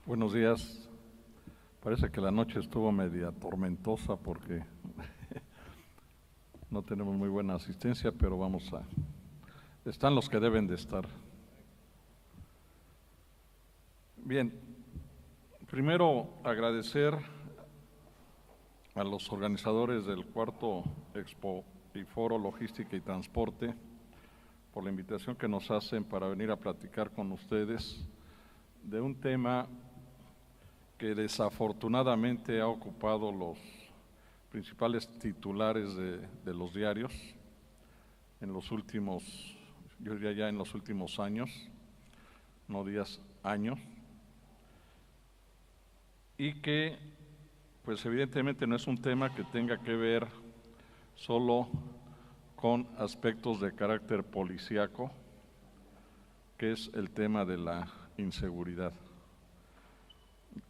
Buenos días. Parece que la noche estuvo media tormentosa porque no tenemos muy buena asistencia, pero están los que deben de estar. Bien, primero agradecer a los organizadores del cuarto Expo y Foro Logística y Transporte por la invitación que nos hacen para venir a platicar con ustedes de un tema que desafortunadamente ha ocupado los principales titulares de los diarios en los últimos, yo diría ya en los últimos años, no días, años, y que pues evidentemente no es un tema que tenga que ver solo con aspectos de carácter policíaco, que es el tema de la inseguridad.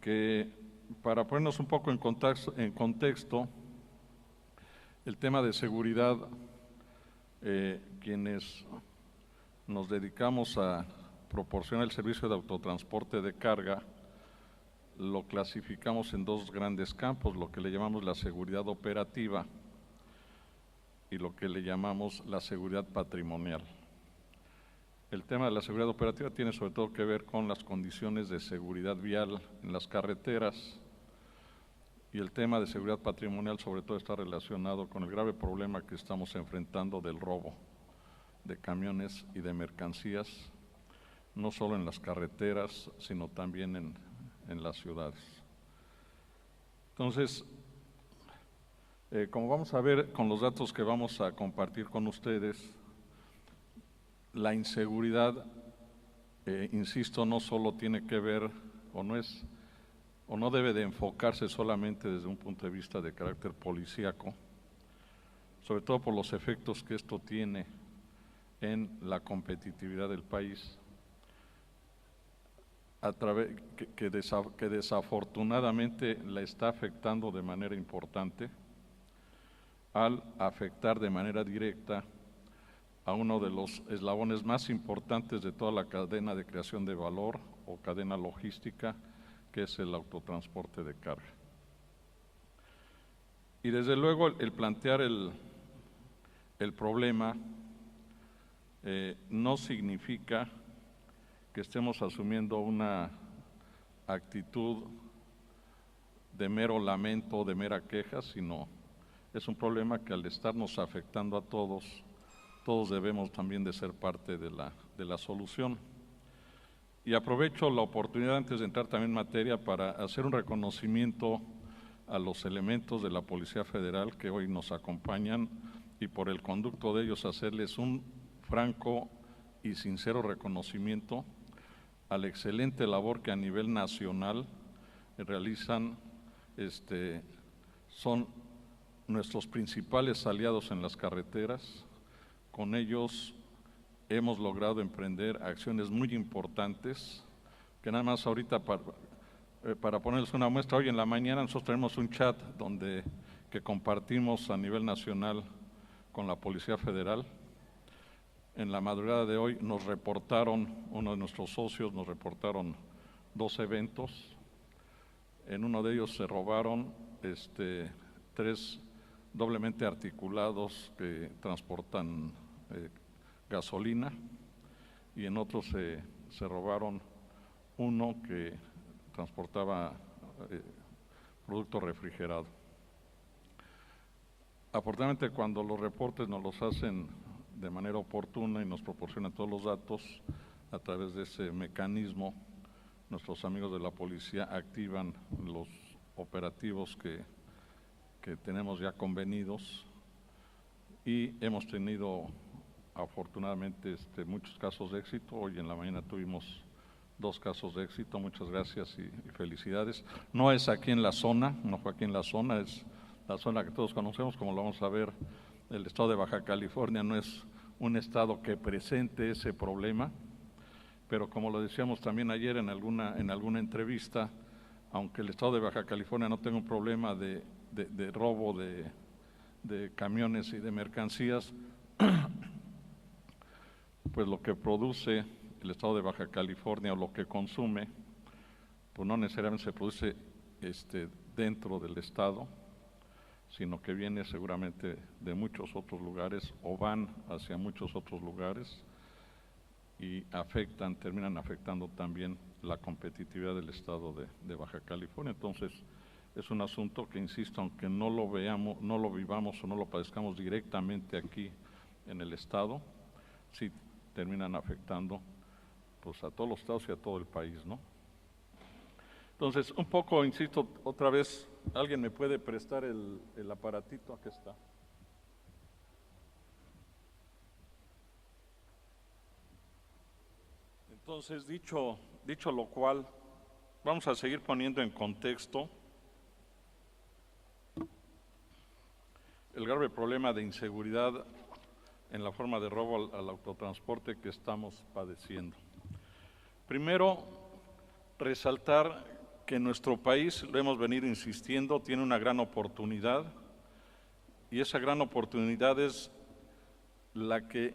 Que para ponernos un poco en contexto, el tema de seguridad, quienes nos dedicamos a proporcionar el servicio de autotransporte de carga, lo clasificamos en dos grandes campos, lo que le llamamos la seguridad operativa y lo que le llamamos la seguridad patrimonial. El tema de la seguridad operativa tiene sobre todo que ver con las condiciones de seguridad vial en las carreteras, y el tema de seguridad patrimonial sobre todo está relacionado con el grave problema que estamos enfrentando del robo de camiones y de mercancías, no solo en las carreteras, sino también en las ciudades. Entonces, como vamos a ver con los datos que vamos a compartir con ustedes, la inseguridad, insisto, no solo tiene que ver o no debe de enfocarse solamente desde un punto de vista de carácter policíaco, sobre todo por los efectos que esto tiene en la competitividad del país, que desafortunadamente la está afectando de manera importante al afectar de manera directa a uno de los eslabones más importantes de toda la cadena de creación de valor o cadena logística, que es el autotransporte de carga. Y desde luego el plantear el problema no significa que estemos asumiendo una actitud de mero lamento, de mera queja, sino es un problema que al estarnos afectando a todos debemos también de ser parte de la solución. Y aprovecho la oportunidad, antes de entrar también en materia, para hacer un reconocimiento a los elementos de la Policía Federal que hoy nos acompañan, y por el conducto de ellos hacerles un franco y sincero reconocimiento a la excelente labor que a nivel nacional realizan. Son nuestros principales aliados en las carreteras. Con ellos hemos logrado emprender acciones muy importantes, que nada más ahorita para ponerles una muestra, hoy en la mañana nosotros tenemos un chat que compartimos a nivel nacional con la Policía Federal. En la madrugada de hoy nos reportaron, uno de nuestros socios nos reportaron 2 eventos. En uno de ellos se robaron 3 doblemente articulados que transportan gasolina, y en otro se robaron uno que transportaba producto refrigerado. Afortunadamente, cuando los reportes nos los hacen de manera oportuna y nos proporcionan todos los datos, a través de ese mecanismo nuestros amigos de la policía activan los operativos que tenemos ya convenidos, y hemos tenido afortunadamente muchos casos de éxito. Hoy en la mañana tuvimos 2 casos de éxito, muchas gracias y felicidades. No es aquí en la zona, no fue aquí en la zona, es la zona que todos conocemos, como lo vamos a ver. El estado de Baja California no es un estado que presente ese problema, pero como lo decíamos también ayer en alguna entrevista, aunque el estado de Baja California no tenga un problema de robo de camiones y de mercancías, pues lo que produce el estado de Baja California o lo que consume pues no necesariamente se produce dentro del estado, sino que viene seguramente de muchos otros lugares o van hacia muchos otros lugares y terminan afectando también la competitividad del estado de Baja California. Entonces, es un asunto que, insisto, aunque no lo veamos, no lo vivamos o no lo padezcamos directamente aquí en el estado, sí terminan afectando pues a todos los estados y a todo el país, ¿no? Entonces, un poco, insisto, otra vez, ¿alguien me puede prestar el aparatito? Aquí está. Entonces, dicho lo cual, vamos a seguir poniendo en contexto el grave problema de inseguridad en la forma de robo al autotransporte que estamos padeciendo. Primero, resaltar que nuestro país, lo hemos venido insistiendo, tiene una gran oportunidad, y esa gran oportunidad es la que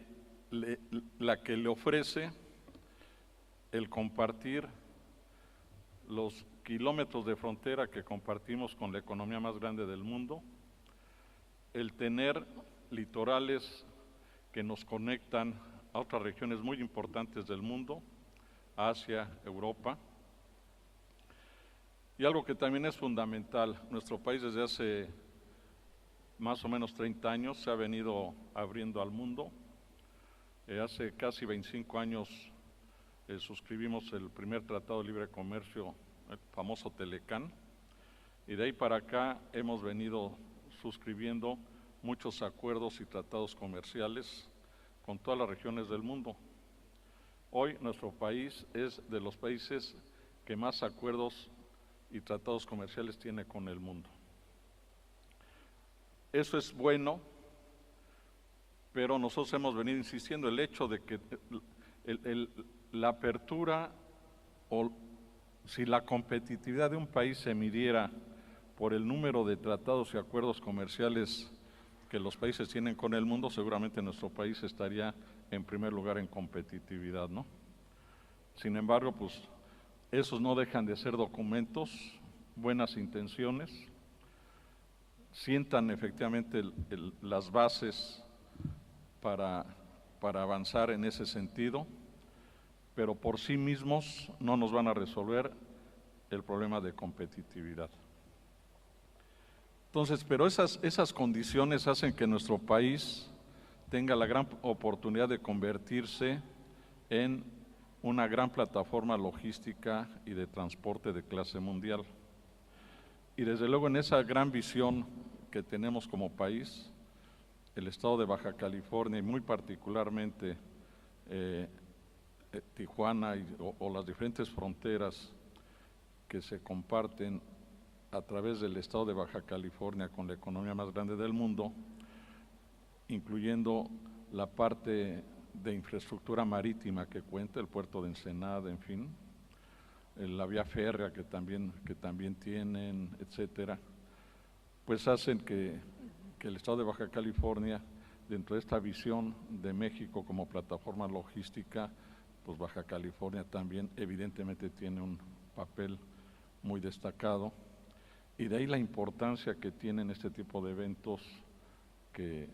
le ofrece el compartir los kilómetros de frontera que compartimos con la economía más grande del mundo, el tener litorales que nos conectan a otras regiones muy importantes del mundo, Asia, Europa. Y algo que también es fundamental, nuestro país desde hace más o menos 30 años se ha venido abriendo al mundo. Hace casi 25 años suscribimos el primer Tratado de Libre Comercio, el famoso Telecán, y de ahí para acá hemos venido suscribiendo muchos acuerdos y tratados comerciales con todas las regiones del mundo. Hoy nuestro país es de los países que más acuerdos y tratados comerciales tiene con el mundo. Eso es bueno, pero nosotros hemos venido insistiendo el hecho de que la apertura, o si la competitividad de un país se midiera por el número de tratados y acuerdos comerciales que los países tienen con el mundo, seguramente nuestro país estaría en primer lugar en competitividad, ¿no? Sin embargo, pues esos no dejan de ser documentos, buenas intenciones, sientan efectivamente las bases para avanzar en ese sentido, pero por sí mismos no nos van a resolver el problema de competitividad. Entonces, pero esas condiciones hacen que nuestro país tenga la gran oportunidad de convertirse en una gran plataforma logística y de transporte de clase mundial. Y desde luego en esa gran visión que tenemos como país, el estado de Baja California y muy particularmente Tijuana o las diferentes fronteras que se comparten a través del estado de Baja California con la economía más grande del mundo, incluyendo la parte de infraestructura marítima que cuenta, el puerto de Ensenada, en fin, la vía férrea que también tienen, etcétera, pues hacen que el estado de Baja California, dentro de esta visión de México como plataforma logística, pues Baja California también evidentemente tiene un papel muy destacado, y de ahí la importancia que tienen este tipo de eventos que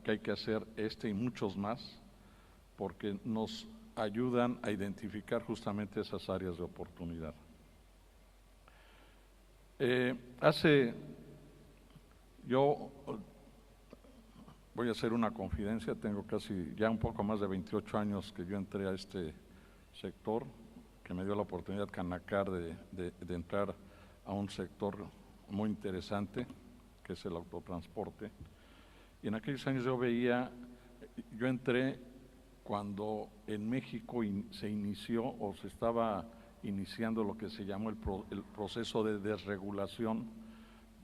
hay que hacer y muchos más, porque nos ayudan a identificar justamente esas áreas de oportunidad. Yo voy a hacer una confidencia, tengo casi ya un poco más de 28 años que yo entré a este sector, que me dio la oportunidad Canacar de entrar a un sector muy interesante, que es el autotransporte. Y en aquellos años yo entré cuando en México se inició o se estaba iniciando lo que se llamó el proceso de desregulación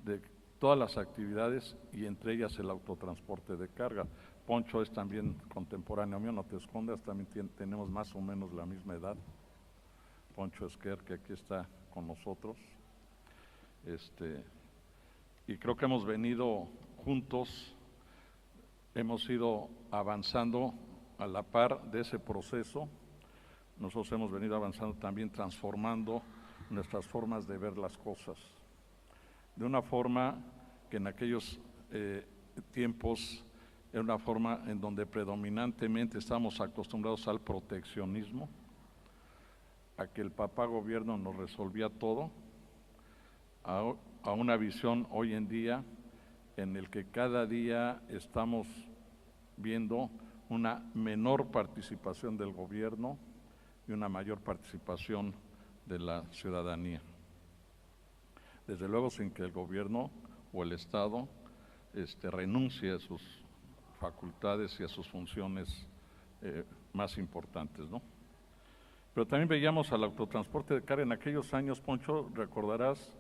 de todas las actividades, y entre ellas el autotransporte de carga. Poncho es también contemporáneo mío, no te escondas, también tenemos más o menos la misma edad. Poncho Esquer, que aquí está con nosotros. Y creo que hemos venido juntos, hemos ido avanzando a la par de ese proceso. Nosotros hemos venido avanzando también, transformando nuestras formas de ver las cosas, de una forma que en aquellos tiempos era una forma en donde predominantemente estamos acostumbrados al proteccionismo, a que el papá gobierno nos resolvía todo, a una visión hoy en día en el que cada día estamos viendo una menor participación del gobierno y una mayor participación de la ciudadanía. Desde luego sin que el gobierno o el Estado renuncie a sus facultades y a sus funciones más importantes, ¿no? Pero también veíamos al autotransporte de carga en aquellos años, Poncho, recordarás,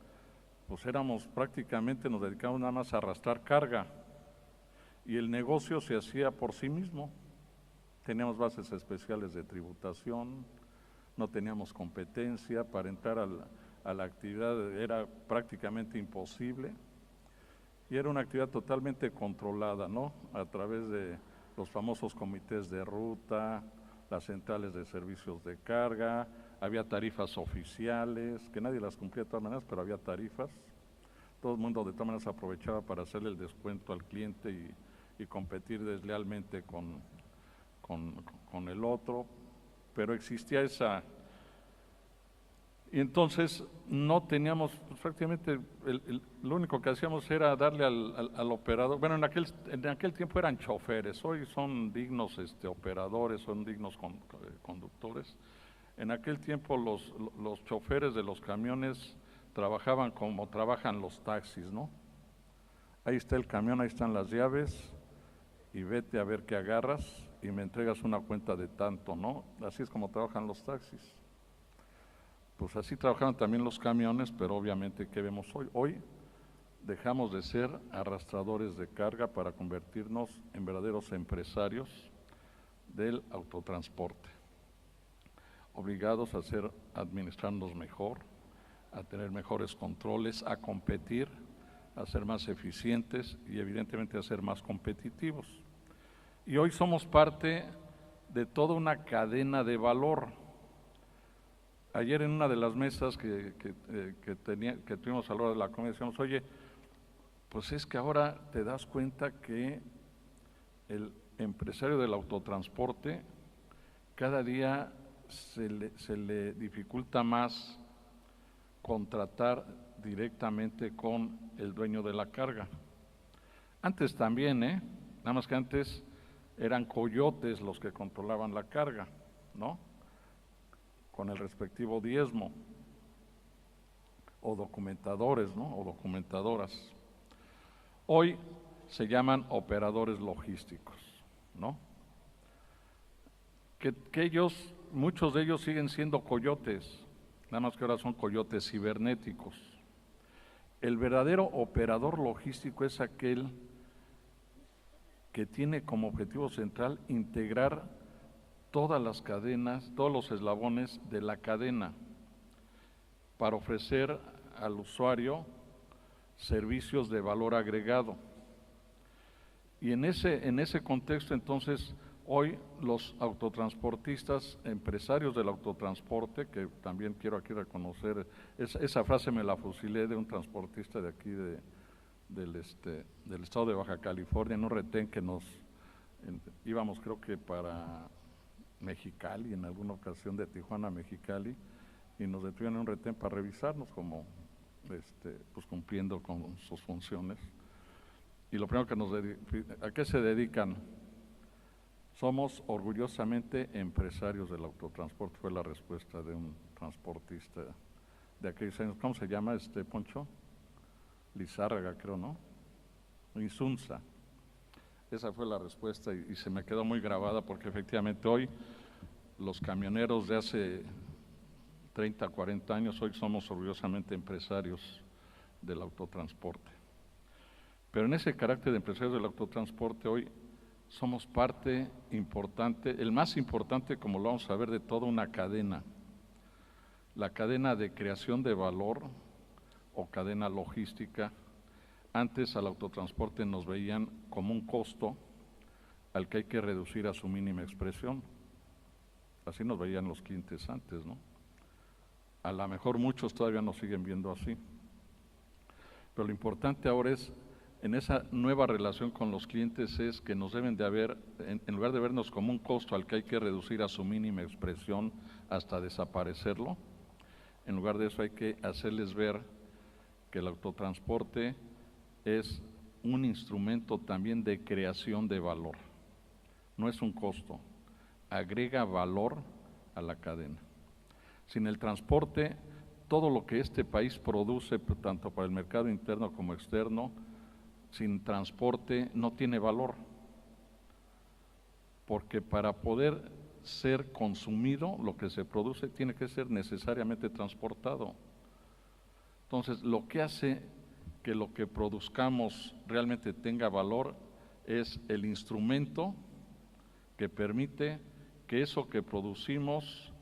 pues éramos prácticamente, nos dedicábamos nada más a arrastrar carga y el negocio se hacía por sí mismo. Teníamos bases especiales de tributación, no teníamos competencia, para entrar a la actividad era prácticamente imposible y era una actividad totalmente controlada, ¿no? A través de los famosos comités de ruta, las centrales de servicios de carga, había tarifas oficiales, que nadie las cumplía de todas maneras, pero había tarifas. Todo el mundo de todas maneras aprovechaba para hacerle el descuento al cliente y competir deslealmente con el otro, pero existía esa. Y entonces no teníamos, pues, prácticamente lo único que hacíamos era darle al operador. Bueno, en aquel tiempo eran choferes, hoy son dignos operadores, son dignos conductores. En aquel tiempo los choferes de los camiones trabajaban como trabajan los taxis, ¿no? Ahí está el camión, ahí están las llaves y vete a ver qué agarras y me entregas una cuenta de tanto, ¿no? Así es como trabajan los taxis. Pues así trabajaban también los camiones, pero obviamente, ¿qué vemos hoy? Hoy dejamos de ser arrastradores de carga para convertirnos en verdaderos empresarios del autotransporte, obligados a administrarnos mejor, a tener mejores controles, a competir, a ser más eficientes y evidentemente a ser más competitivos. Y hoy somos parte de toda una cadena de valor. Ayer en una de las mesas que tuvimos a la hora de la comida decíamos, oye, pues es que ahora te das cuenta que el empresario del autotransporte cada día se le dificulta más contratar directamente con el dueño de la carga. Antes también, nada más que antes eran coyotes los que controlaban la carga, ¿no? Con el respectivo diezmo, o documentadores, ¿no? O documentadoras. Hoy se llaman operadores logísticos, ¿no? Que ellos, muchos de ellos siguen siendo coyotes, nada más que ahora son coyotes cibernéticos. El verdadero operador logístico es aquel que tiene como objetivo central integrar todas las cadenas, todos los eslabones de la cadena para ofrecer al usuario servicios de valor agregado. Y en ese contexto, entonces, hoy los autotransportistas, empresarios del autotransporte, que también quiero aquí reconocer, esa frase me la fusilé de un transportista de aquí del estado de Baja California, en un retén que íbamos creo que para Mexicali, en alguna ocasión de Tijuana a Mexicali, y nos detuvieron en un retén para revisarnos como pues cumpliendo con sus funciones. Y lo primero que ¿a qué se dedican? Somos orgullosamente empresarios del autotransporte, fue la respuesta de un transportista de aquellos años. ¿Cómo se llama Poncho? Lizárraga, creo, ¿no? Insunza. Esa fue la respuesta y se me quedó muy grabada porque efectivamente hoy los camioneros de hace 30, 40 años, hoy somos orgullosamente empresarios del autotransporte. Pero en ese carácter de empresarios del autotransporte hoy somos parte importante, el más importante, como lo vamos a ver, de toda una cadena, la cadena de creación de valor o cadena logística. Antes al autotransporte nos veían como un costo al que hay que reducir a su mínima expresión. Así nos veían los clientes antes, ¿no? A lo mejor muchos todavía nos siguen viendo así. Pero lo importante ahora es, en esa nueva relación con los clientes, es que nos deben de haber, en lugar de vernos como un costo al que hay que reducir a su mínima expresión hasta desaparecerlo, en lugar de eso hay que hacerles ver que el autotransporte es un instrumento también de creación de valor. No es un costo, agrega valor a la cadena. Sin el transporte, todo lo que este país produce, tanto para el mercado interno como externo, sin transporte no tiene valor, porque para poder ser consumido, lo que se produce tiene que ser necesariamente transportado. Entonces, lo que hace que lo que produzcamos realmente tenga valor es el instrumento que permite que eso que producimos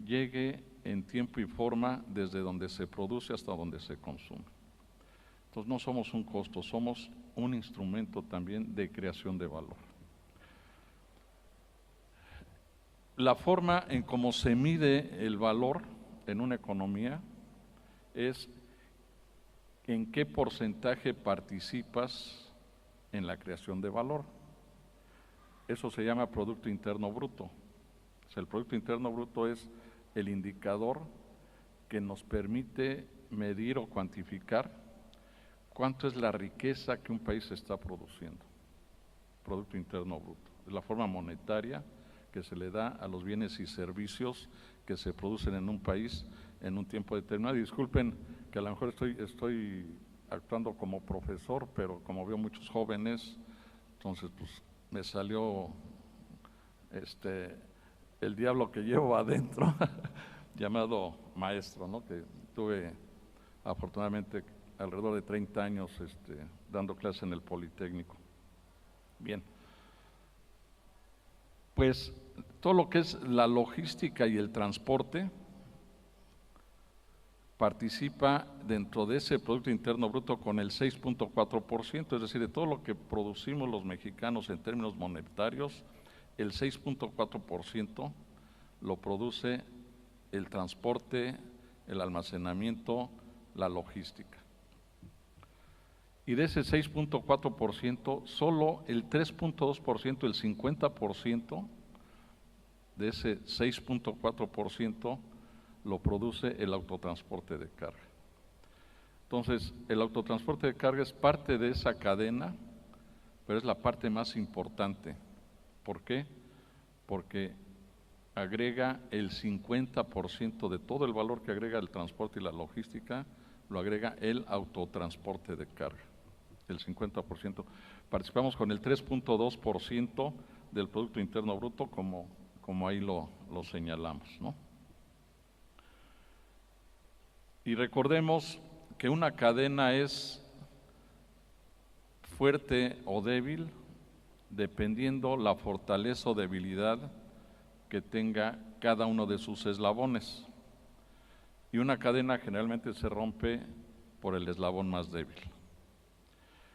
llegue en tiempo y forma desde donde se produce hasta donde se consume. Entonces no somos un costo, somos un instrumento también de creación de valor. La forma en cómo se mide el valor en una economía es en qué porcentaje participas en la creación de valor. Eso se llama Producto Interno Bruto. O sea, el Producto Interno Bruto es el indicador que nos permite medir o cuantificar cuánto es la riqueza que un país está produciendo. Producto Interno Bruto. Es la forma monetaria que se le da a los bienes y servicios que se producen en un país en un tiempo determinado. Y disculpen que a lo mejor estoy actuando como profesor, pero como veo muchos jóvenes, entonces pues me salió el diablo que llevo adentro, llamado maestro, ¿no? Que tuve afortunadamente alrededor de 30 años dando clases en el Politécnico. Bien, pues todo lo que es la logística y el transporte participa dentro de ese Producto Interno Bruto con el 6.4%, es decir, de todo lo que producimos los mexicanos en términos monetarios, el 6.4% lo produce el transporte, el almacenamiento, la logística. Y de ese 6.4%, solo el 3.2%, el 50% de ese 6.4% lo produce el autotransporte de carga. Entonces, el autotransporte de carga es parte de esa cadena, pero es la parte más importante. ¿Por qué? Porque agrega el 50% de todo el valor que agrega el transporte y la logística, lo agrega el autotransporte de carga, el 50%. Participamos con el 3.2% del Producto Interno Bruto, como ahí lo señalamos, ¿no? Y recordemos que una cadena es fuerte o débil dependiendo la fortaleza o debilidad que tenga cada uno de sus eslabones. Y una cadena generalmente se rompe por el eslabón más débil.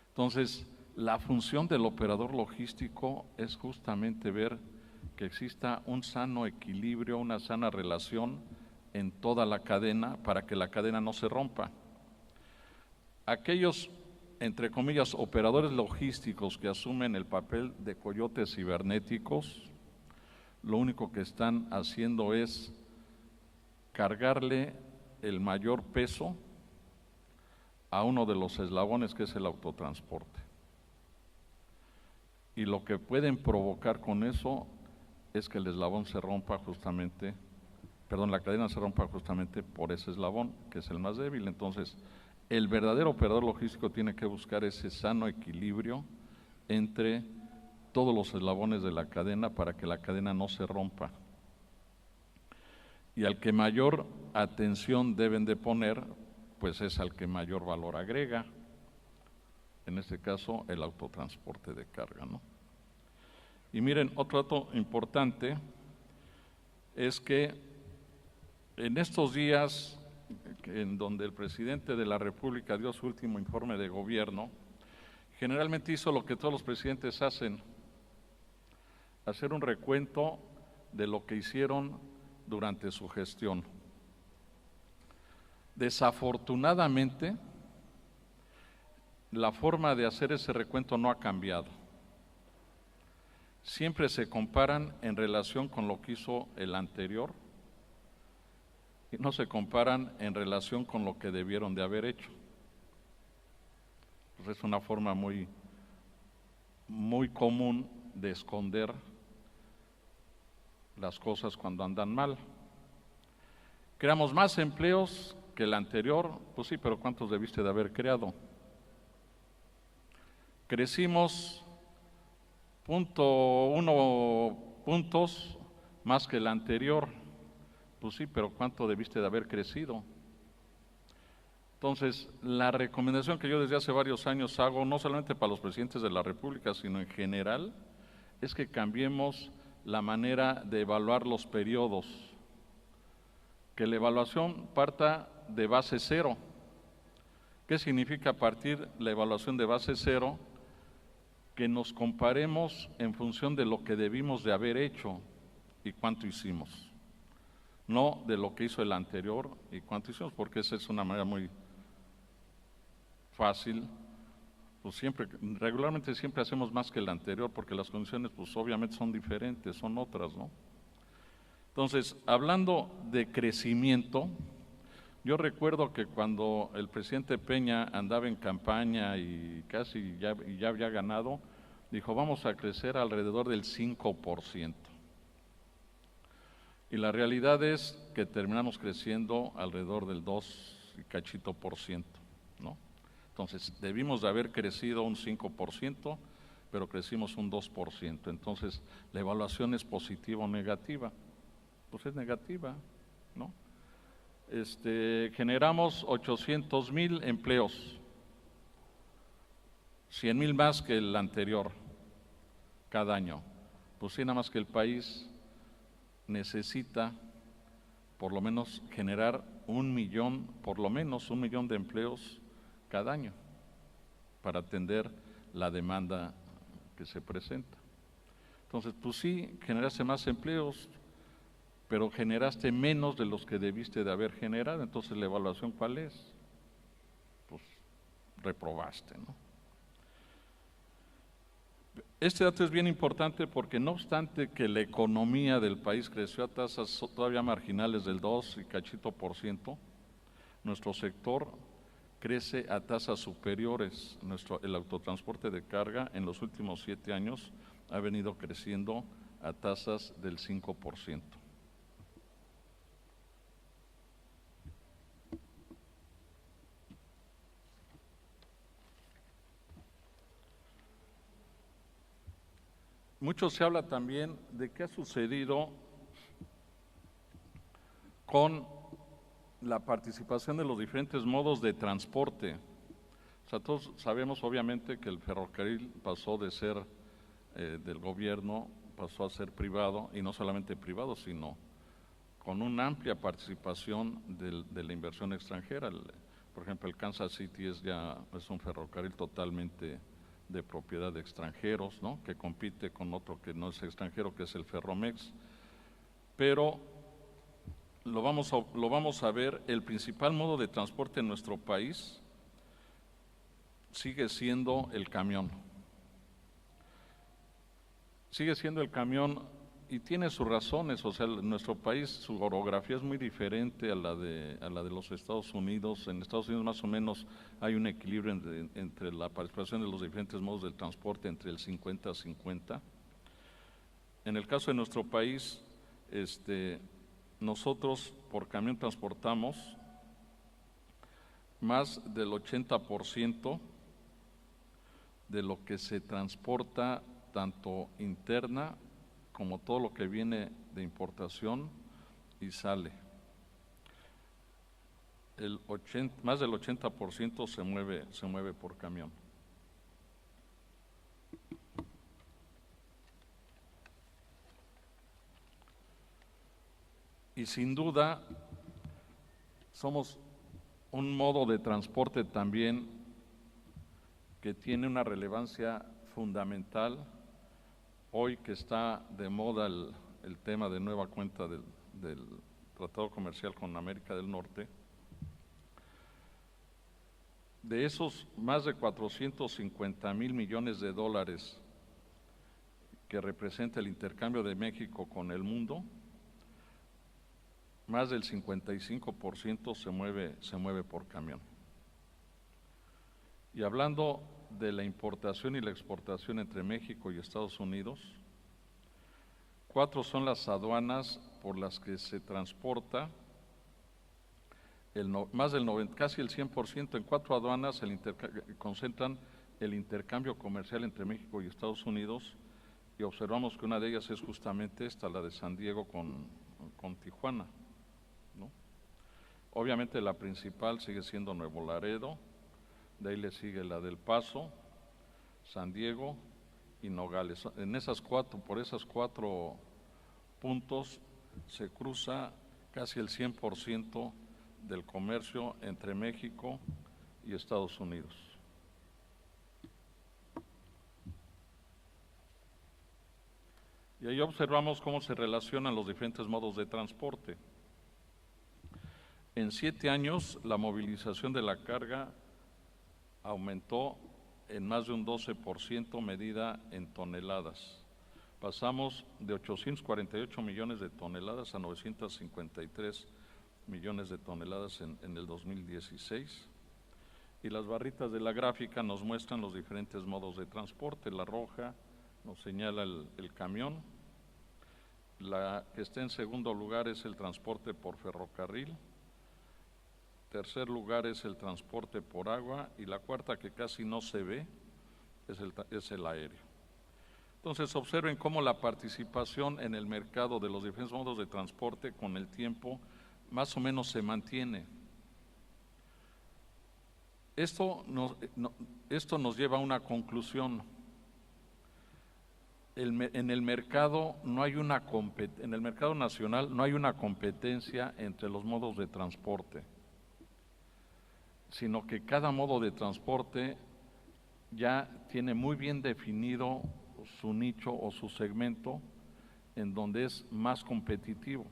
Entonces, la función del operador logístico es justamente ver que exista un sano equilibrio, una sana relación en toda la cadena para que la cadena no se rompa. Aquellos, entre comillas, operadores logísticos que asumen el papel de coyotes cibernéticos, lo único que están haciendo es cargarle el mayor peso a uno de los eslabones, que es el autotransporte. Y lo que pueden provocar con eso es que el eslabón se rompa justamente, la cadena se rompa justamente por ese eslabón, que es el más débil. Entonces, el verdadero operador logístico tiene que buscar ese sano equilibrio entre todos los eslabones de la cadena para que la cadena no se rompa. Y al que mayor atención deben de poner, pues es al que mayor valor agrega, en este caso el autotransporte de carga, ¿no? Y miren, otro dato importante es que en estos días en donde el presidente de la República dio su último informe de gobierno, generalmente hizo lo que todos los presidentes hacen, hacer un recuento de lo que hicieron durante su gestión. Desafortunadamente, la forma de hacer ese recuento no ha cambiado. Siempre se comparan en relación con lo que hizo el anterior y no se comparan en relación con lo que debieron de haber hecho. Pues es una forma muy común de esconder las cosas cuando andan mal. Creamos más empleos que el anterior, pues sí, pero ¿cuántos debiste de haber creado? Crecimos 0.1 puntos más que el anterior, pues sí, pero ¿cuánto debiste de haber crecido? Entonces, la recomendación que yo desde hace varios años hago, no solamente para los presidentes de la República, sino en general, es que cambiemos la manera de evaluar los periodos, que la evaluación parta de base cero. ¿Qué significa partir la evaluación de base cero? Que nos comparemos en función de lo que debimos de haber hecho y cuánto hicimos, no de lo que hizo el anterior y cuánto hicimos, porque esa es una manera muy fácil. Pues regularmente siempre hacemos más que el anterior, porque las condiciones pues obviamente son diferentes, son otras, ¿no? Entonces, hablando de crecimiento, yo recuerdo que cuando el presidente Peña andaba en campaña y casi ya había ganado, dijo, vamos a crecer alrededor del 5%. Y la realidad es que terminamos creciendo alrededor del 2 y cachito por ciento, ¿no? Entonces, debimos de haber crecido un 5%, pero crecimos un 2%. Entonces, la evaluación es positiva o negativa. Pues es negativa, ¿no? Generamos 800,000 empleos, 100,000 más que el anterior cada año. Pues sí, nada más que el país necesita por lo menos generar 1 millón, por lo menos 1 millón de empleos cada año para atender la demanda que se presenta. Entonces, pues sí, generaste más empleos, pero generaste menos de los que debiste de haber generado. Entonces, ¿la evaluación cuál es? Pues reprobaste, ¿no? Este dato es bien importante porque no obstante que la economía del país creció a tasas todavía marginales del 2 y cachito por ciento, nuestro sector crece a tasas superiores. El autotransporte de carga en los últimos 7 años ha venido creciendo a tasas del 5%. Mucho se habla también de qué ha sucedido con la participación de los diferentes modos de transporte. O sea, todos sabemos obviamente que el ferrocarril pasó de ser del gobierno, pasó a ser privado, y no solamente privado, sino con una amplia participación de la inversión extranjera. Por ejemplo, el Kansas City es un ferrocarril totalmente de propiedad de extranjeros, ¿no? Que compite con otro que no es extranjero, que es el Ferromex. Pero lo vamos a ver, el principal modo de transporte en nuestro país sigue siendo el camión. Sigue siendo el camión y tiene sus razones. O sea, en nuestro país su orografía es muy diferente a la de los Estados Unidos. En Estados Unidos más o menos hay un equilibrio entre la participación de los diferentes modos de transporte entre el 50-50. En el caso de nuestro país, nosotros por camión transportamos más del 80% de lo que se transporta tanto interna como todo lo que viene de importación y sale. Más del 80% se mueve por camión. Y sin duda somos un modo de transporte también que tiene una relevancia fundamental hoy que está de moda el tema de nueva cuenta del Tratado Comercial con América del Norte. De esos más de 450,000 millones de dólares que representa el intercambio de México con el mundo, más del 55% se mueve por camión. Y hablando de la importación y la exportación entre México y Estados Unidos, 4 son las aduanas por las que se transporta casi el 100%. En 4 aduanas concentran el intercambio comercial entre México y Estados Unidos, y observamos que una de ellas es justamente esta, la de San Diego con Tijuana, ¿no? Obviamente la principal sigue siendo Nuevo Laredo, de ahí le sigue la del Paso, San Diego y Nogales. Por esas 4 puntos se cruza casi el 100% del comercio entre México y Estados Unidos. Y ahí observamos cómo se relacionan los diferentes modos de transporte. En 7 años, la movilización de la carga aumentó en más de un 12% medida en toneladas. Pasamos de 848 millones de toneladas a 953 millones de toneladas en el 2016. Y las barritas de la gráfica nos muestran los diferentes modos de transporte. La roja nos señala el camión. La que está en segundo lugar es el transporte por ferrocarril. Tercer lugar es el transporte por agua, y la cuarta, que casi no se ve, es el aéreo. Entonces observen cómo la participación en el mercado de los diferentes modos de transporte con el tiempo más o menos se mantiene. Esto nos lleva a una conclusión. En el mercado nacional no hay una competencia entre los modos de transporte, sino que cada modo de transporte ya tiene muy bien definido su nicho o su segmento en donde es más competitivo.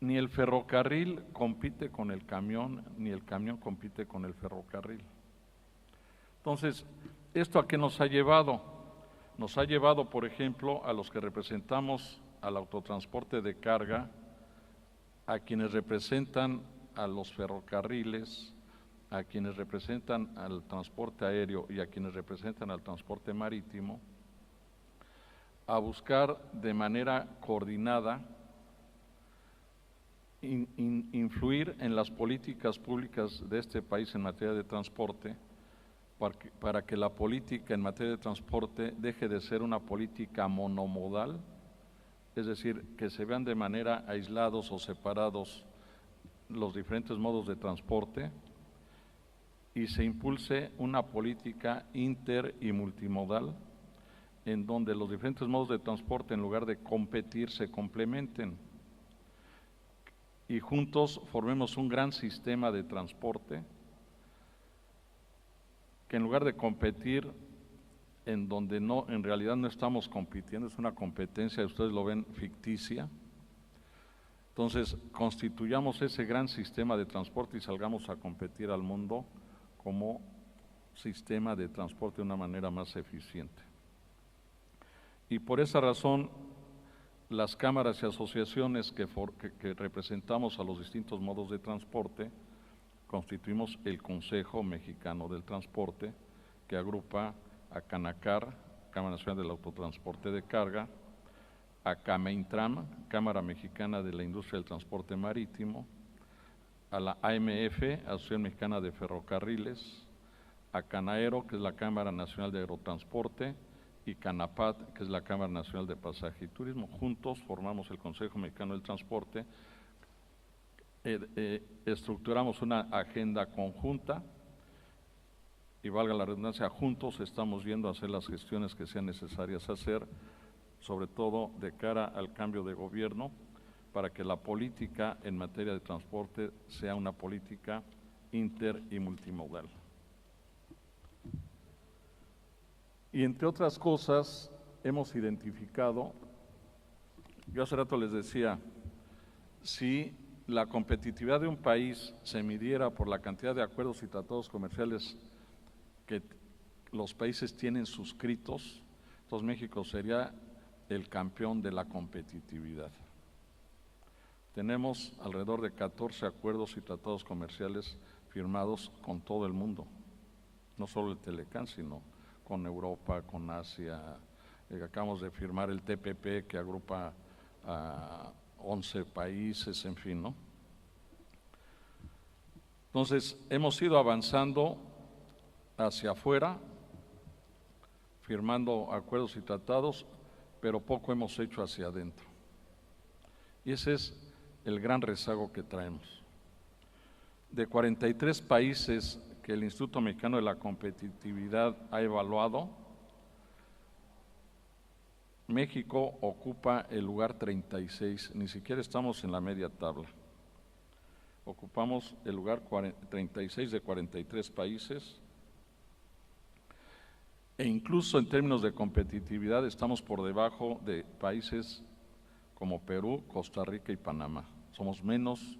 Ni el ferrocarril compite con el camión, ni el camión compite con el ferrocarril. Entonces, ¿esto a qué nos ha llevado? Nos ha llevado, por ejemplo, a los que representamos al autotransporte de carga, a quienes representan a los ferrocarriles, a quienes representan al transporte aéreo y a quienes representan al transporte marítimo, a buscar de manera coordinada influir en las políticas públicas de este país en materia de transporte, para que la política en materia de transporte deje de ser una política monomodal, es decir, que se vean de manera aislados o separados los diferentes modos de transporte, y se impulse una política inter y multimodal en donde los diferentes modos de transporte, en lugar de competir, se complementen y juntos formemos un gran sistema de transporte que, en lugar de competir en donde en realidad no estamos compitiendo, es una competencia, ustedes lo ven, ficticia. Entonces, constituyamos ese gran sistema de transporte y salgamos a competir al mundo como sistema de transporte de una manera más eficiente. Y por esa razón, las cámaras y asociaciones que representamos a los distintos modos de transporte, constituimos el Consejo Mexicano del Transporte, que agrupa a Canacar, Cámara Nacional del Autotransporte de Carga, a CAMEINTRAM, Cámara Mexicana de la Industria del Transporte Marítimo, a la AMF, Asociación Mexicana de Ferrocarriles, a CANAERO, que es la Cámara Nacional de Aerotransporte, y CANAPAT, que es la Cámara Nacional de Pasaje y Turismo. Juntos formamos el Consejo Mexicano del Transporte, estructuramos una agenda conjunta y, valga la redundancia, juntos estamos yendo a hacer las gestiones que sean necesarias hacer, sobre todo de cara al cambio de gobierno, para que la política en materia de transporte sea una política inter y multimodal. Y entre otras cosas, hemos identificado, yo hace rato les decía, si la competitividad de un país se midiera por la cantidad de acuerdos y tratados comerciales que los países tienen suscritos, entonces México sería el campeón de la competitividad. Tenemos alrededor de 14 acuerdos y tratados comerciales firmados con todo el mundo, no solo el Telecán, sino con Europa, con Asia. Acabamos de firmar el TPP, que agrupa a 11 países, en fin, ¿no? Entonces, hemos ido avanzando hacia afuera, firmando acuerdos y tratados, pero poco hemos hecho hacia adentro. Y ese es el gran rezago que traemos. De 43 países que el Instituto Mexicano de la Competitividad ha evaluado, México ocupa el lugar 36, ni siquiera estamos en la media tabla. Ocupamos el lugar 36 de 43 países, e incluso en términos de competitividad estamos por debajo de países como Perú, Costa Rica y Panamá. Somos menos.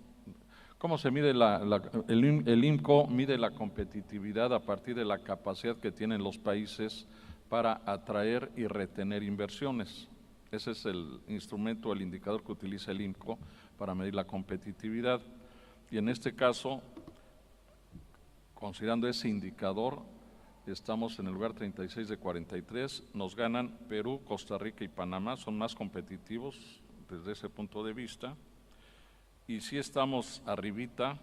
¿Cómo se mide el IMCO mide la competitividad a partir de la capacidad que tienen los países para atraer y retener inversiones? Ese es el instrumento, el indicador que utiliza el IMCO para medir la competitividad. Y en este caso, considerando ese indicador, estamos en el lugar 36 de 43, nos ganan Perú, Costa Rica y Panamá, son más competitivos desde ese punto de vista, y sí estamos arribita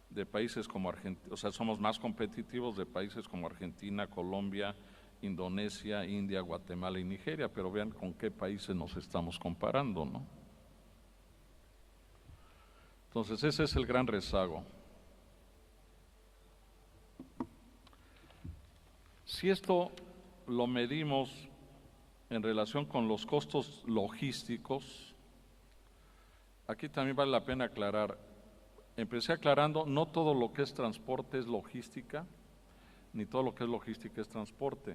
de países como Argentina, o sea, somos más competitivos de países como Argentina, Colombia, Indonesia, India, Guatemala y Nigeria, pero vean con qué países nos estamos comparando, ¿no? Entonces, ese es el gran rezago. Si esto lo medimos en relación con los costos logísticos, aquí también vale la pena aclarar. Empecé aclarando, no todo lo que es transporte es logística, ni todo lo que es logística es transporte.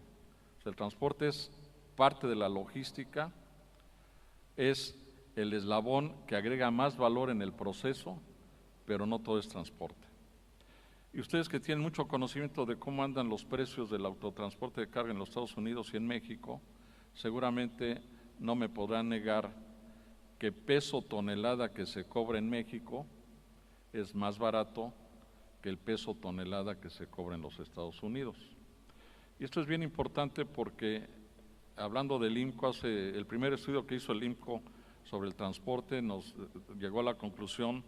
O sea, el transporte es parte de la logística, es el eslabón que agrega más valor en el proceso, pero no todo es transporte. Y ustedes que tienen mucho conocimiento de cómo andan los precios del autotransporte de carga en los Estados Unidos y en México, seguramente no me podrán negar que peso tonelada que se cobra en México es más barato que el peso tonelada que se cobra en los Estados Unidos. Y esto es bien importante porque, hablando del IMCO, el primer estudio que hizo el IMCO sobre el transporte nos llegó a la conclusión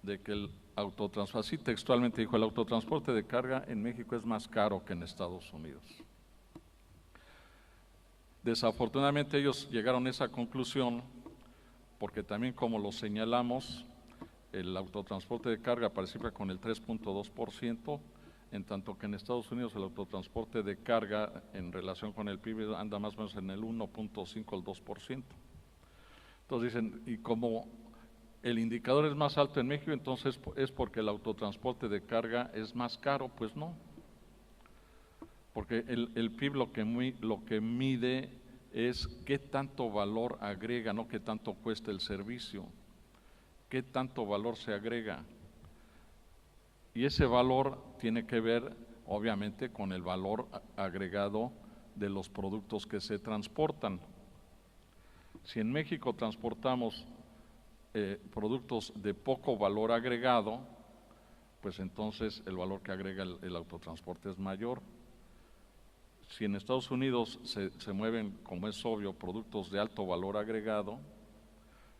de que el autotransporte, así textualmente dijo, el autotransporte de carga en México es más caro que en Estados Unidos. Desafortunadamente ellos llegaron a esa conclusión porque también, como lo señalamos, el autotransporte de carga participa con el 3.2%, en tanto que en Estados Unidos el autotransporte de carga en relación con el PIB anda más o menos en el 1.5 al 2%. Entonces dicen, y como el indicador es más alto en México, entonces es porque el autotransporte de carga es más caro. Pues no, porque el PIB lo que mide es qué tanto valor agrega, no qué tanto cuesta el servicio, qué tanto valor se agrega. Y ese valor tiene que ver, obviamente, con el valor agregado de los productos que se transportan. Si en México transportamos productos de poco valor agregado, pues entonces el valor que agrega el autotransporte es mayor. Si en Estados Unidos se mueven, como es obvio, productos de alto valor agregado,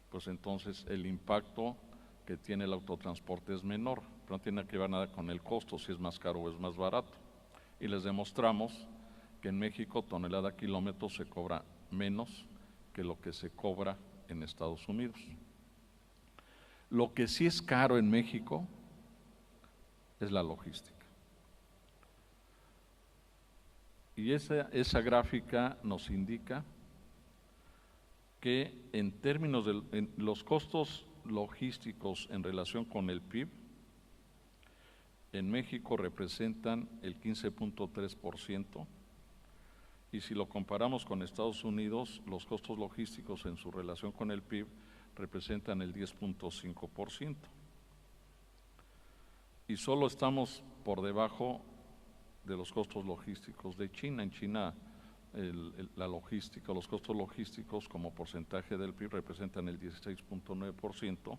pues entonces el impacto que tiene el autotransporte es menor, pero no tiene que ver nada con el costo, si es más caro o es más barato. Y les demostramos que en México tonelada kilómetro se cobra menos que lo que se cobra en Estados Unidos. Lo que sí es caro en México es la logística. Y esa gráfica nos indica que en términos de los costos logísticos en relación con el PIB, en México representan el 15.3%, y si lo comparamos con Estados Unidos, los costos logísticos en su relación con el PIB representan el 10.5%. Y solo estamos por debajo de los costos logísticos de China. En China la logística, los costos logísticos como porcentaje del PIB representan el 16.9%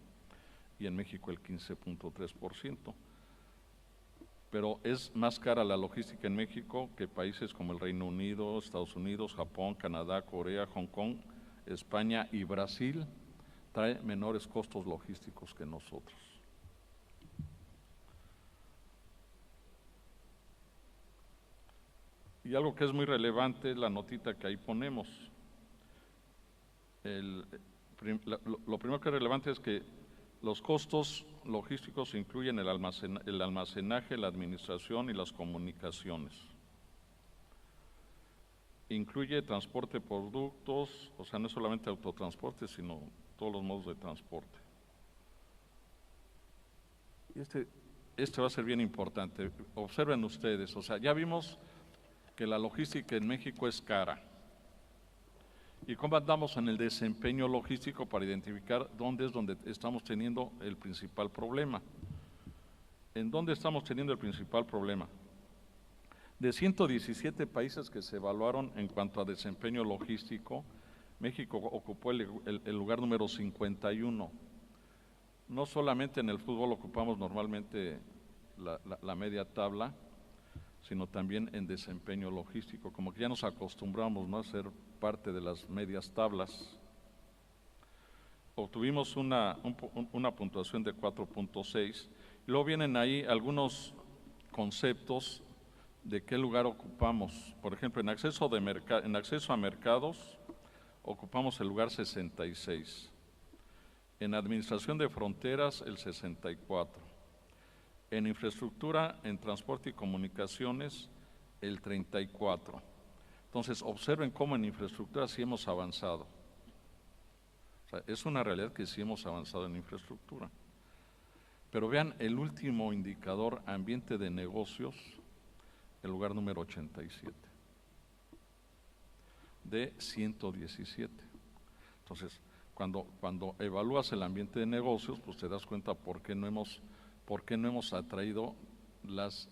y en México el 15.3%. Pero es más cara la logística en México que países como el Reino Unido, Estados Unidos, Japón, Canadá, Corea, Hong Kong, España y Brasil. Trae menores costos logísticos que nosotros. Y algo que es muy relevante es la notita que ahí ponemos. Lo primero que es relevante es que los costos logísticos incluyen el almacenaje, la administración y las comunicaciones. Incluye transporte de productos, o sea, no solamente autotransporte, sino todos los modos de transporte. Y este va a ser bien importante. Observen ustedes, o sea, ya vimos que la logística en México es cara. ¿Y cómo andamos en el desempeño logístico para identificar dónde es donde estamos teniendo el principal problema? ¿En dónde estamos teniendo el principal problema? De 117 países que se evaluaron en cuanto a desempeño logístico, México ocupó el lugar número 51. No solamente en el fútbol ocupamos normalmente la media tabla, sino también en desempeño logístico, como que ya nos acostumbramos, ¿no?, a ser parte de las medias tablas. Obtuvimos una puntuación de 4.6, y luego vienen ahí algunos conceptos de qué lugar ocupamos. Por ejemplo, en acceso a mercados ocupamos el lugar 66, en administración de fronteras el 64, en infraestructura, en transporte y comunicaciones, el 34. Entonces, observen cómo en infraestructura sí hemos avanzado. O sea, es una realidad que sí hemos avanzado en infraestructura. Pero vean el último indicador, ambiente de negocios, el lugar número 87, de 117. Entonces, cuando evalúas el ambiente de negocios, pues te das cuenta por qué no hemos atraído las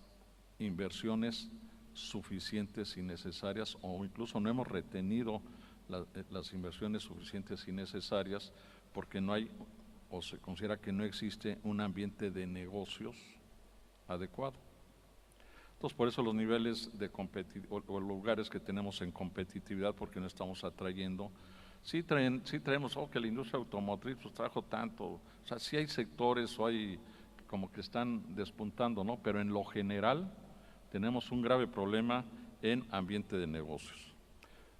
inversiones suficientes y necesarias, o incluso no hemos retenido las inversiones suficientes y necesarias, porque no hay, o se considera que no existe un ambiente de negocios adecuado. Entonces, por eso los niveles de o lugares que tenemos en competitividad, porque no estamos atrayendo. Sí traemos, que la industria automotriz pues trajo tanto, o sea, sí hay sectores o hay como que están despuntando, ¿no? Pero en lo general tenemos un grave problema en ambiente de negocios.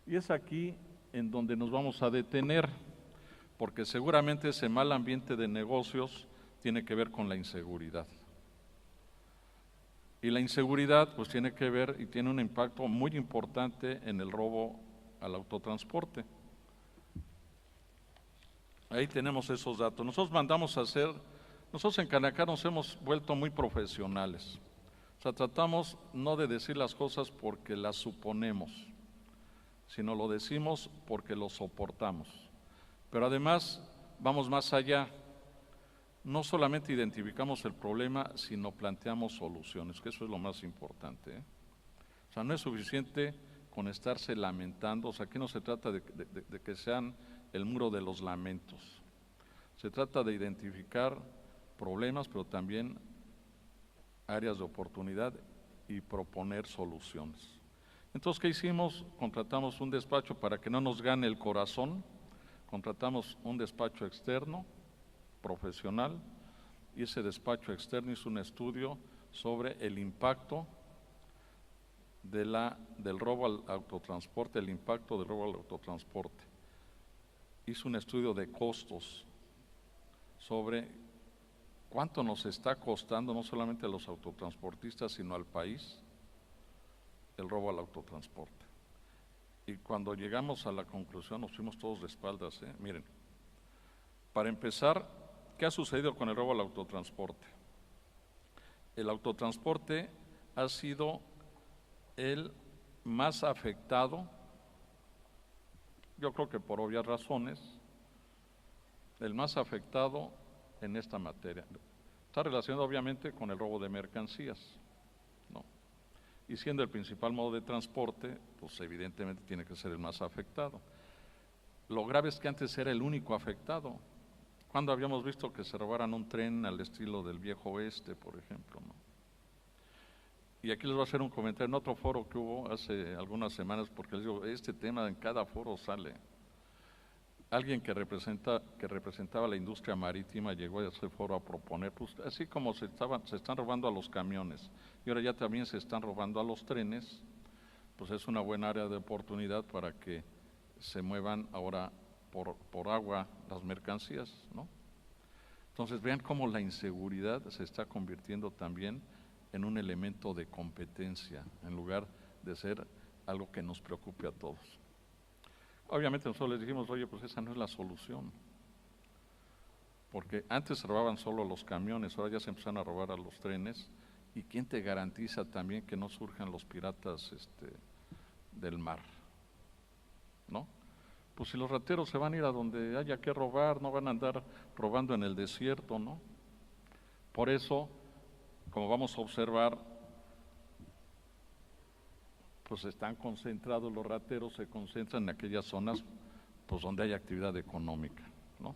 Y es aquí en donde nos vamos a detener, porque seguramente ese mal ambiente de negocios tiene que ver con la inseguridad. Y la inseguridad pues tiene que ver y tiene un impacto muy importante en el robo al autotransporte. Ahí tenemos esos datos. Nosotros en Canacá nos hemos vuelto muy profesionales. O sea, tratamos no de decir las cosas porque las suponemos, sino lo decimos porque lo soportamos. Pero además vamos más allá. No solamente identificamos el problema, sino planteamos soluciones, que eso es lo más importante, ¿eh? O sea, no es suficiente con estarse lamentando. O sea, aquí no se trata de que sean el muro de los lamentos. Se trata de identificar problemas, pero también áreas de oportunidad y proponer soluciones. Entonces, ¿qué hicimos? Contratamos un despacho para que no nos gane el corazón. Contratamos un despacho externo, profesional, y ese despacho externo hizo un estudio sobre el impacto del robo al autotransporte, Hizo un estudio de costos sobre cuánto nos está costando, no solamente a los autotransportistas, sino al país, el robo al autotransporte. Y cuando llegamos a la conclusión nos fuimos todos de espaldas, ¿eh? Miren, para empezar, ¿qué ha sucedido con el robo al autotransporte? El autotransporte ha sido el más afectado, yo creo que por obvias razones, el más afectado en esta materia. Está relacionado obviamente con el robo de mercancías, ¿no? Y siendo el principal modo de transporte, pues evidentemente tiene que ser el más afectado. Lo grave es que antes era el único afectado. ¿Cuándo habíamos visto que se robaran un tren al estilo del viejo oeste, por ejemplo, ¿no? Y aquí les voy a hacer un comentario en otro foro que hubo hace algunas semanas, porque les digo, este tema en cada foro sale. Alguien que representaba la industria marítima llegó a ese foro a proponer, pues así como se están robando a los camiones y ahora ya también se están robando a los trenes, pues es una buena área de oportunidad para que se muevan ahora por agua las mercancías, ¿no? Entonces vean cómo la inseguridad se está convirtiendo también en un elemento de competencia, en lugar de ser algo que nos preocupe a todos. Obviamente nosotros les dijimos, oye, pues esa no es la solución, porque antes se robaban solo los camiones, ahora ya se empezaron a robar a los trenes, y ¿quién te garantiza también que no surjan los piratas del mar? ¿No? Pues si los rateros se van a ir a donde haya que robar, no van a andar robando en el desierto, ¿no? Por eso, como vamos a observar, pues están concentrados los rateros, se concentran en aquellas zonas pues donde hay actividad económica, ¿no?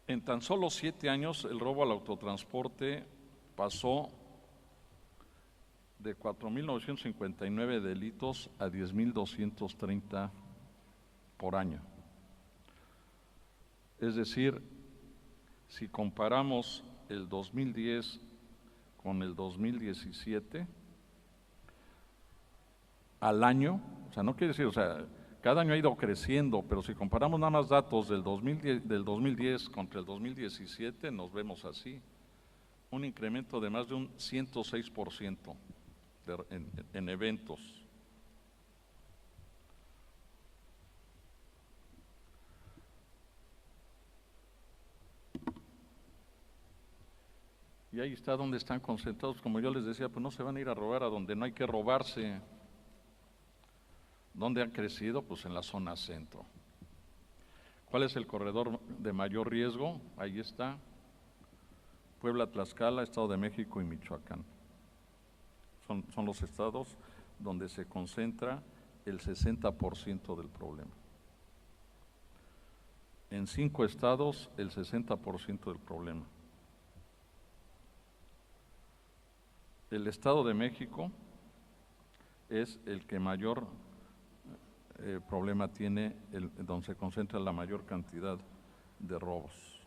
En tan solo 7 años el robo al autotransporte pasó de 4.959 delitos a 10.230 por año. Es decir, si comparamos el 2010 con el 2017, al año, o sea, no quiere decir, o sea, cada año ha ido creciendo, pero si comparamos nada más datos del 2010 contra el 2017, nos vemos así, un incremento de más de un 106% en eventos. Y ahí está donde están concentrados, como yo les decía, pues no se van a ir a robar a donde no hay que robarse. ¿Dónde han crecido? Pues en la zona centro. ¿Cuál es el corredor de mayor riesgo? Ahí está, Puebla, Tlaxcala, Estado de México y Michoacán. Son los estados donde se concentra el 60% del problema. En 5 estados, el 60% del problema. El Estado de México es el que mayor problema tiene, donde se concentra la mayor cantidad de robos.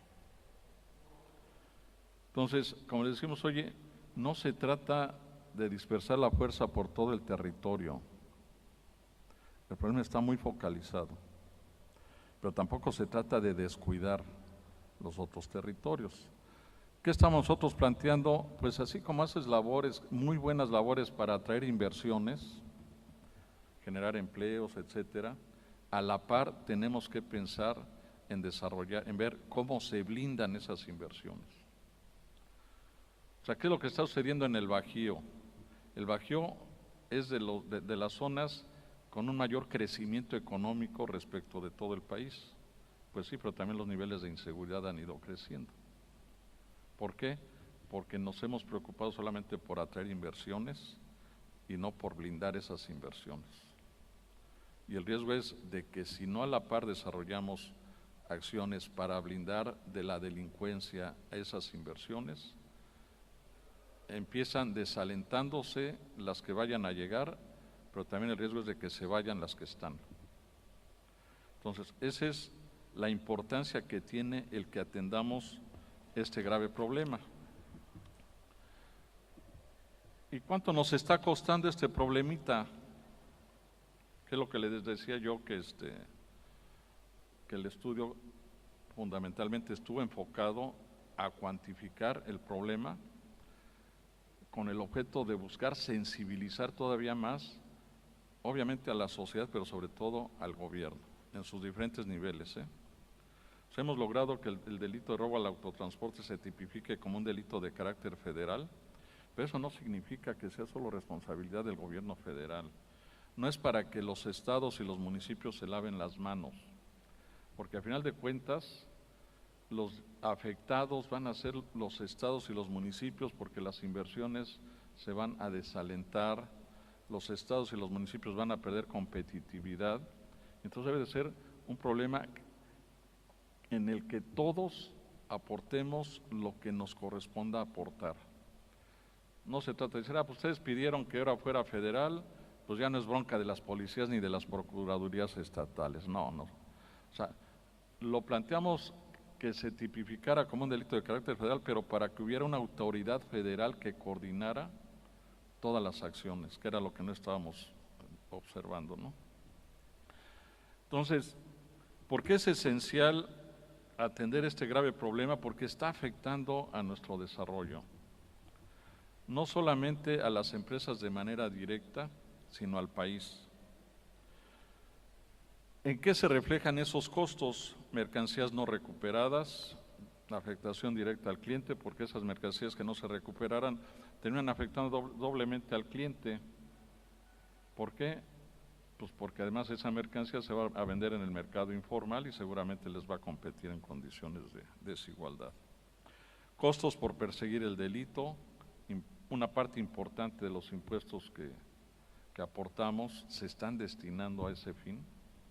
Entonces, como les decimos, oye, no se trata de dispersar la fuerza por todo el territorio. El problema está muy focalizado, pero tampoco se trata de descuidar los otros territorios. ¿Qué estamos nosotros planteando? Pues así como haces labores, muy buenas labores para atraer inversiones, generar empleos, etcétera, a la par tenemos que pensar en desarrollar, en ver cómo se blindan esas inversiones. O sea, ¿qué es lo que está sucediendo en el Bajío? El Bajío es de las zonas con un mayor crecimiento económico respecto de todo el país. Pues sí, pero también los niveles de inseguridad han ido creciendo. ¿Por qué? Porque nos hemos preocupado solamente por atraer inversiones y no por blindar esas inversiones. Y el riesgo es de que si no a la par desarrollamos acciones para blindar de la delincuencia a esas inversiones, empiezan desalentándose las que vayan a llegar, pero también el riesgo es de que se vayan las que están. Entonces, esa es la importancia que tiene el que atendamos este grave problema. ¿Y cuánto nos está costando este problemita? Que es lo que les decía yo, que el estudio fundamentalmente estuvo enfocado a cuantificar el problema con el objeto de buscar sensibilizar todavía más, obviamente a la sociedad, pero sobre todo al gobierno, en sus diferentes niveles. Pues hemos logrado que el delito de robo al autotransporte se tipifique como un delito de carácter federal, pero eso no significa que sea solo responsabilidad del gobierno federal. no es para que los estados y los municipios se laven las manos, porque al final de cuentas los afectados van a ser los estados y los municipios, porque las inversiones se van a desalentar, los estados y los municipios van a perder competitividad. Entonces debe de ser un problema en el que todos aportemos lo que nos corresponda aportar. No se trata de decir, pues ustedes pidieron que ahora fuera federal, pues ya no es bronca de las policías ni de las procuradurías estatales. No. O sea, lo planteamos que se tipificara como un delito de carácter federal, pero para que hubiera una autoridad federal que coordinara todas las acciones, que era lo que no estábamos observando, ¿no? Entonces, ¿por qué es esencial atender este grave problema? Porque está afectando a nuestro desarrollo, no solamente a las empresas de manera directa, sino al país. ¿En qué se reflejan esos costos? Mercancías no recuperadas, la afectación directa al cliente, porque esas mercancías que no se recuperaran terminan afectando doblemente al cliente. ¿Por qué? Pues porque además esa mercancía se va a vender en el mercado informal y seguramente les va a competir en condiciones de desigualdad. Costos por perseguir el delito, una parte importante de los impuestos que aportamos se están destinando a ese fin,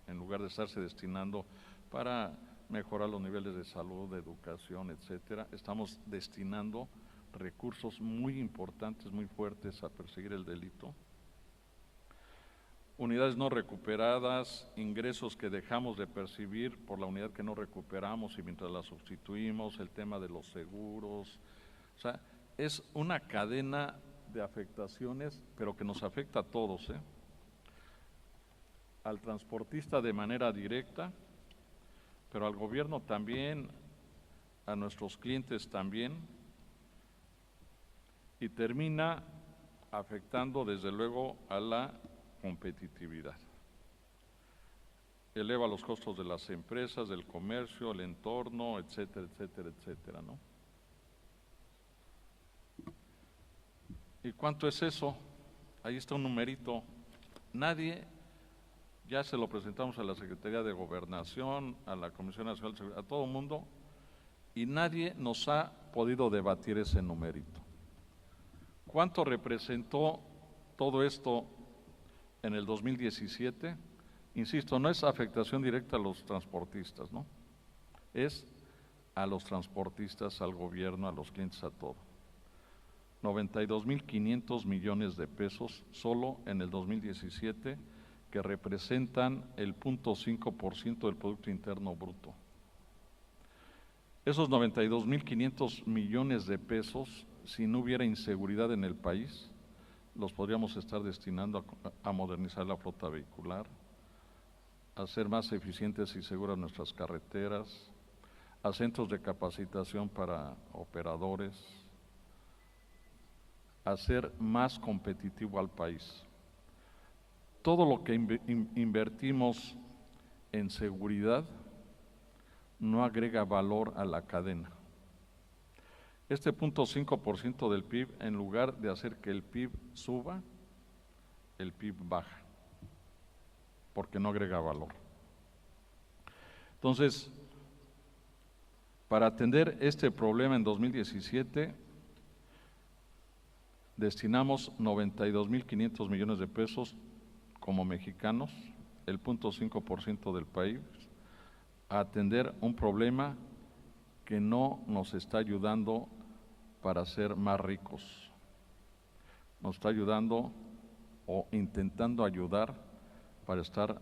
en lugar de estarse destinando para mejorar los niveles de salud, de educación, etcétera. Estamos destinando recursos muy importantes, muy fuertes a perseguir el delito. Unidades no recuperadas, ingresos que dejamos de percibir por la unidad que no recuperamos y mientras la sustituimos, el tema de los seguros. O sea, es una cadena de afectaciones, pero que nos afecta a todos, al transportista de manera directa, pero al gobierno también, a nuestros clientes también, y termina afectando desde luego a la competitividad. Eleva los costos de las empresas, del comercio, el entorno, etcétera, etcétera, etcétera, ¿no? ¿Y cuánto es eso? Ahí está un numerito. Nadie, ya se lo presentamos a la Secretaría de Gobernación, a la Comisión Nacional de Seguridad, a todo el mundo, y nadie nos ha podido debatir ese numerito. ¿Cuánto representó todo esto en el 2017? Insisto, no es afectación directa a los transportistas, ¿no? Es a los transportistas, al gobierno, a los clientes, a todo. 92.500 millones de pesos solo en el 2017, que representan el 0.5% del Producto Interno Bruto. Esos 92.500 millones de pesos, si no hubiera inseguridad en el país, los podríamos estar destinando a modernizar la flota vehicular, a hacer más eficientes y seguras nuestras carreteras, a centros de capacitación para operadores, a hacer más competitivo al país. Todo lo que invertimos en seguridad no agrega valor a la cadena. Este 0.5% del PIB, en lugar de hacer que el PIB suba, el PIB baja, porque no agrega valor. Entonces, para atender este problema en 2017, destinamos 92.500 millones de pesos como mexicanos, el 0.5% del país, a atender un problema que no nos está ayudando para ser más ricos. Nos está ayudando o intentando ayudar para estar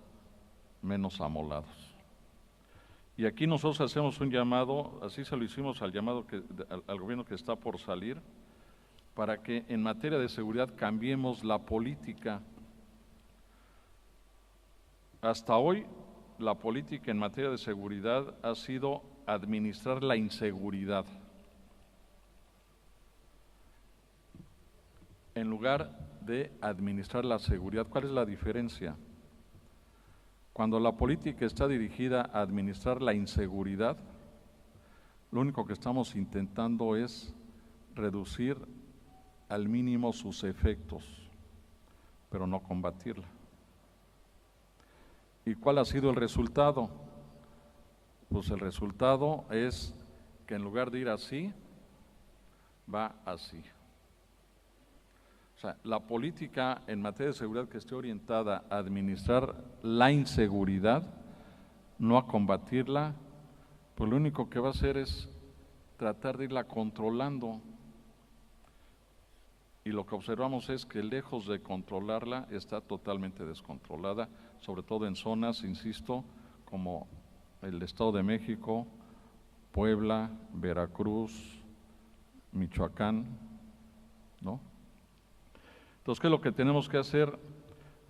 menos amolados. Y aquí nosotros hacemos un llamado, así se lo hicimos al llamado al gobierno que está por salir, para que en materia de seguridad cambiemos la política. Hasta hoy, la política en materia de seguridad ha sido administrar la inseguridad, en lugar de administrar la seguridad. ¿Cuál es la diferencia? Cuando la política está dirigida a administrar la inseguridad, lo único que estamos intentando es reducir al mínimo sus efectos, pero no combatirla. ¿Y cuál ha sido el resultado? Pues el resultado es que en lugar de ir así, va así. O sea, la política en materia de seguridad que esté orientada a administrar la inseguridad, no a combatirla, pues lo único que va a hacer es tratar de irla controlando. Y lo que observamos es que lejos de controlarla, está totalmente descontrolada, sobre todo en zonas, insisto, como el Estado de México, Puebla, Veracruz, Michoacán, ¿no? Entonces, ¿qué es lo que tenemos que hacer?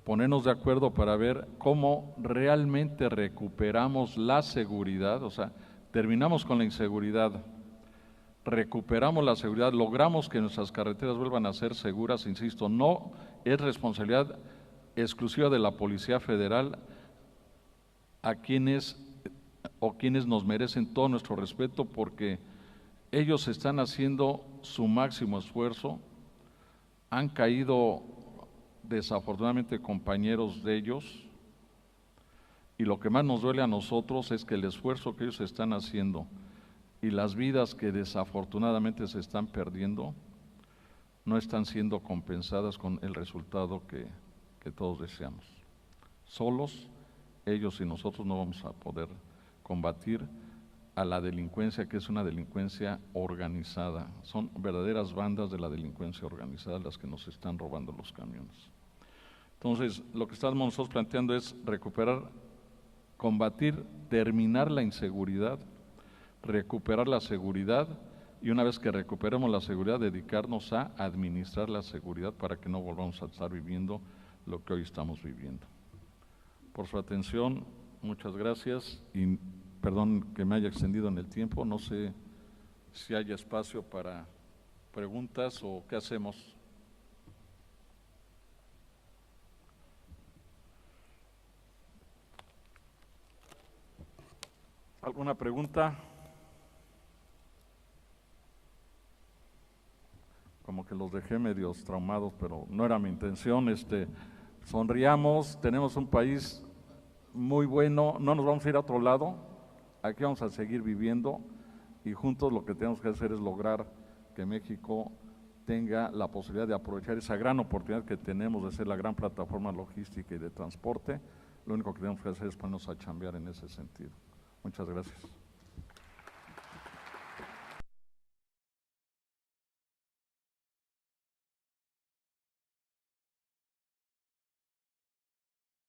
Ponernos de acuerdo para ver cómo realmente recuperamos la seguridad, o sea, terminamos con la inseguridad, recuperamos la seguridad, logramos que nuestras carreteras vuelvan a ser seguras, insisto, no es responsabilidad exclusiva de la Policía Federal, a quienes nos merecen todo nuestro respeto, porque ellos están haciendo su máximo esfuerzo, han caído desafortunadamente compañeros de ellos, y lo que más nos duele a nosotros es que el esfuerzo que ellos están haciendo y las vidas que desafortunadamente se están perdiendo no están siendo compensadas con el resultado que todos deseamos. Solos, ellos y nosotros no vamos a poder combatir a la delincuencia, que es una delincuencia organizada. Son verdaderas bandas de la delincuencia organizada las que nos están robando los camiones. Entonces, lo que estamos nosotros planteando es recuperar, combatir, terminar la inseguridad, recuperar la seguridad, y una vez que recuperemos la seguridad, dedicarnos a administrar la seguridad para que no volvamos a estar viviendo lo que hoy estamos viviendo. Por su atención, muchas gracias, y perdón que me haya extendido en el tiempo, no sé si hay espacio para preguntas o qué hacemos. ¿Alguna pregunta? Como que los dejé medios traumados, pero no era mi intención. Sonriamos, tenemos un país muy bueno, no nos vamos a ir a otro lado, aquí vamos a seguir viviendo, y juntos lo que tenemos que hacer es lograr que México tenga la posibilidad de aprovechar esa gran oportunidad que tenemos de ser la gran plataforma logística y de transporte. Lo único que tenemos que hacer es ponernos a chambear en ese sentido. Muchas gracias.